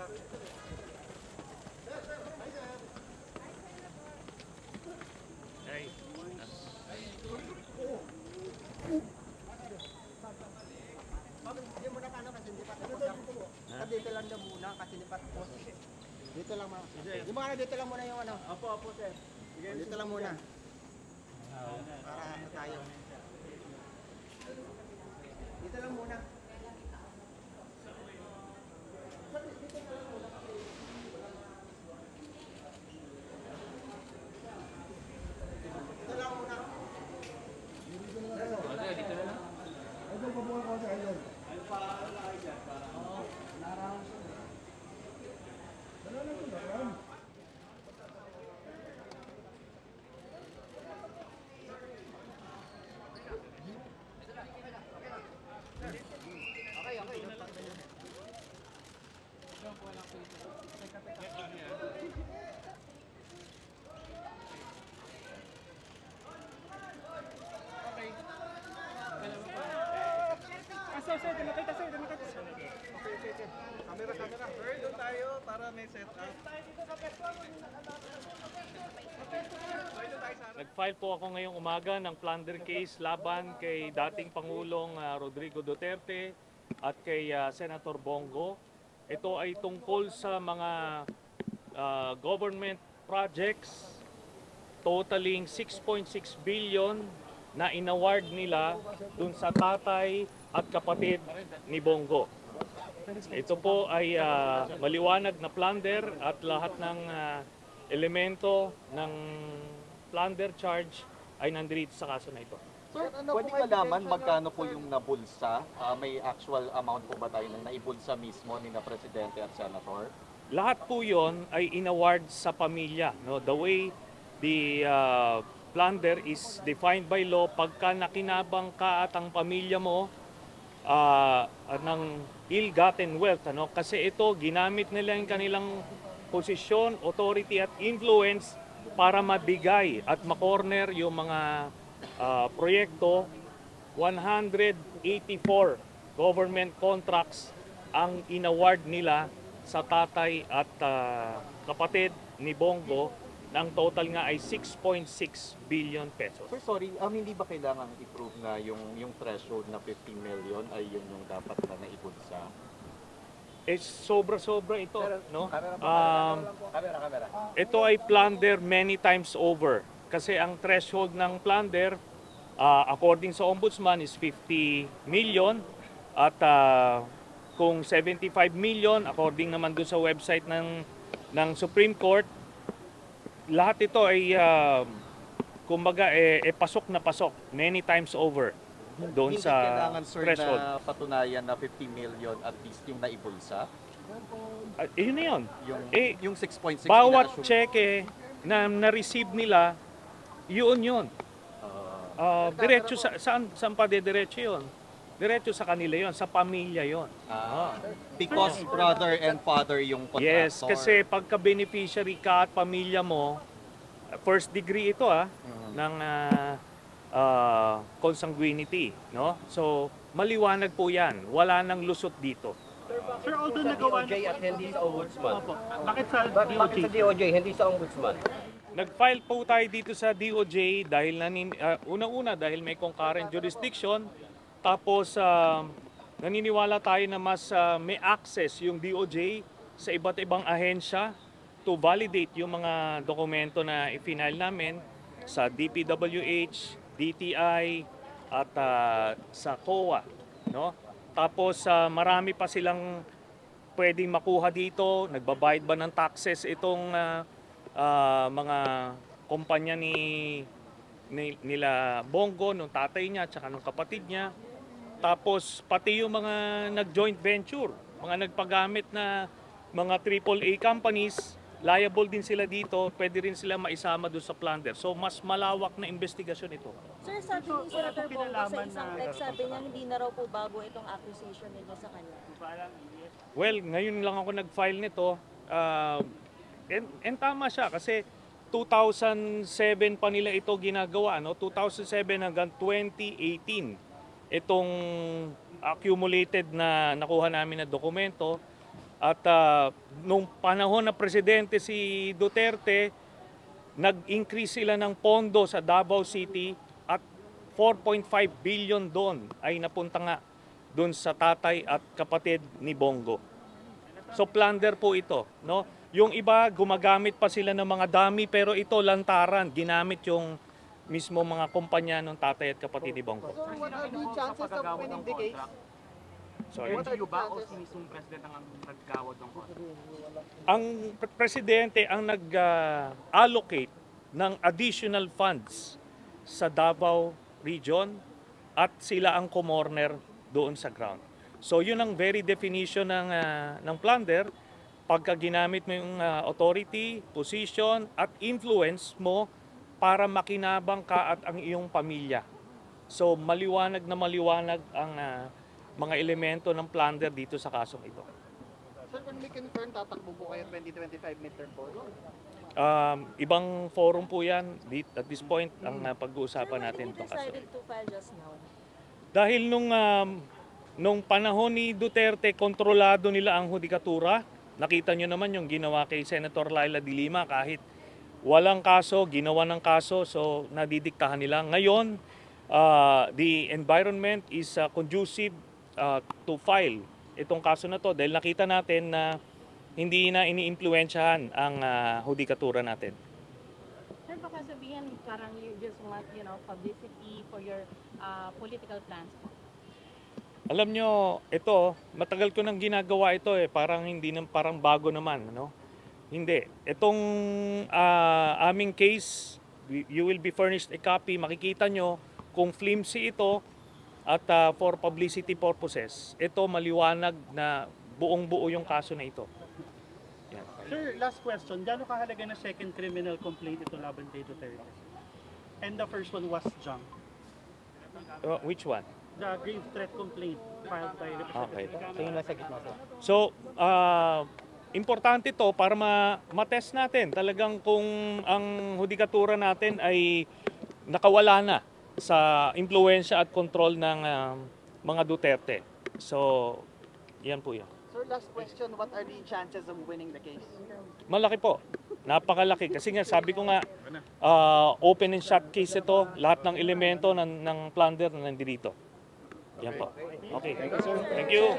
Hindi mo na paano kasi hindi pa tapos. Dito lang daw muna kasi hindi pa tapos. Dito lang mga. Yung mga dito lang muna yung ano. Opo, sir. Dito lang muna. Para tayo. Dito lang muna. Kamera. Sir, doon tayo para may set up. Nag-file po ako ngayong umaga ng plunder case laban kay dating Pangulong Rodrigo Duterte at kay Senator Bongo. Ito ay tungkol sa mga government projects totaling 6.6 billion na inaward nila dun sa tatay at kapatid ni Bongo. Ito po ay maliwanag na plunder at lahat ng elemento ng plunder charge ay nandito sa kaso na ito. Sir, pwede malaman magkano po yung nabulsa? May actual amount po ba tayo na naibulsa mismo ni na Presidente at Senator? Lahat po yon ay inaward sa pamilya. No? The way the plunder is defined by law, pagka nakinabang ka at ang pamilya mo ng ill-gotten wealth, ano? Kasi ito, ginamit nila yung kanilang posisyon, authority at influence para mabigay at makorner yung mga proyekto. 184 government contracts ang inaward nila sa tatay at kapatid ni Bongo. Na ang total nga ay 6.6 billion pesos. Sir, sorry, hindi ba kailangan i-prove na yung threshold na 15 million ay yun yung dapat na naibulsa? Sobra-sobra ito, no? Ito ay plunder many times over. Kasi ang threshold ng plunder, according sa Ombudsman, is 50 million. At kung 75 million, according naman doon sa website ng Supreme Court, lahat ito ay kumbaga pasok na pasok many times over doon sa kailangan, sir, threshold. Na patunayan na 50 million at least yung naibulsa? Yun na yun. Yung 6.6 bawat cheque na na-receive nila, yun. Diretso saan pa diretso yun? Diretso sa kanila yon, sa pamilya yon. Because brother and father yung contractor. Yes, kasi pagka beneficiary ka at pamilya mo, first degree ito ng consanguinity, no? So maliwanag po 'yan. Wala nang lusot dito. Sir, although nagawa DOJ at hindi sa Ombudsman. Bakit sa DOJ, hindi sa Ombudsman? Nag-file po tayo dito sa DOJ dahil una-una dahil may concurrent jurisdiction. Tapos naniniwala tayo na mas may access yung DOJ sa iba't ibang ahensya to validate yung mga dokumento na i-file namin sa DPWH, DTI at sa COA, no? Tapos marami pa silang pwedeng makuha dito. Nagbabayad ba ng taxes itong mga kumpanya nila Bongo, nung tatay niya at saka nung kapatid niya. Tapos pati yung mga nag-joint venture, mga nagpagamit na mga AAA companies, liable din sila dito, pwede rin sila maisama doon sa plunder. So mas malawak na investigasyon ito. Sir, sabi ni Senator Bongo sa isang text, sabi niya hindi na raw po bago itong accusation ninyo sa kanya. Well, ngayon lang ako nag-file nito. And tama siya kasi 2007 pa nila ito ginagawa, no? 2007 hanggang 2018. Itong accumulated na nakuha namin na dokumento, At nung panahon na presidente si Duterte, nag-increase sila ng pondo sa Davao City at 4.5 billion doon ay napunta nga doon sa tatay at kapatid ni Bongo. So plunder po ito, no? Yung iba gumagamit pa sila ng mga dami, pero ito lantaran, ginamit yung mismo mga kumpanya ng tatay at kapatid ni Bongo. So what are the chances of winning the case? Sorry. What are the chances? mismong president ang naggawad ng kosa? Ang presidente ang nag-allocate ng additional funds sa Davao region at sila ang kumorner doon sa ground. So yun ang very definition ng plunder. Pagka ginamit mo yung authority, position at influence mo para makinabang ka at ang iyong pamilya. So maliwanag na maliwanag ang mga elemento ng plunder dito sa kasong ito. Sir, can we confirm tatakbo po kayo 2025 midterm poll? Ibang forum po yan. At this point, ang pag-uusapan Sir, natin why itong you kaso. decided to file just now? Dahil nung panahon ni Duterte, kontrolado nila ang hudikatura. Nakita nyo naman yung ginawa kay Senator Laila de Lima, kahit walang kaso, ginawa ng kaso, so nadidiktahan nila. Ngayon, the environment is conducive to file itong kaso na to dahil nakita natin na hindi na iniimpluwensyahan ang hudikatura natin. Sir, baka sabihin parang you just want, publicity for your political plans. Alam nyo, ito, matagal ko nang ginagawa ito parang hindi parang bago naman, no? Hindi. Itong aming case, you will be furnished a copy. Makikita nyo kung flimsy ito at for publicity purposes. Ito maliwanag na buong-buo yung kaso na ito. Yan. Sir, last question. Gaano kahalaga na second criminal complaint ito laban kay Duterte? And the first one was junk. Which one? The grave threat complaint filed by Okay. Representative Tingin lang sa gitna, sir. So, importante to para matest natin talagang kung ang hudikatura natin ay nakawala na sa impluensya at control ng mga Duterte. So, yan po yan. Sir, last question. What are the chances of winning the case? Malaki po. Napakalaki. Kasi nga, sabi ko nga, open and shut case ito. Lahat ng elemento ng plunder na nandito. Yan po. Okay. Thank you.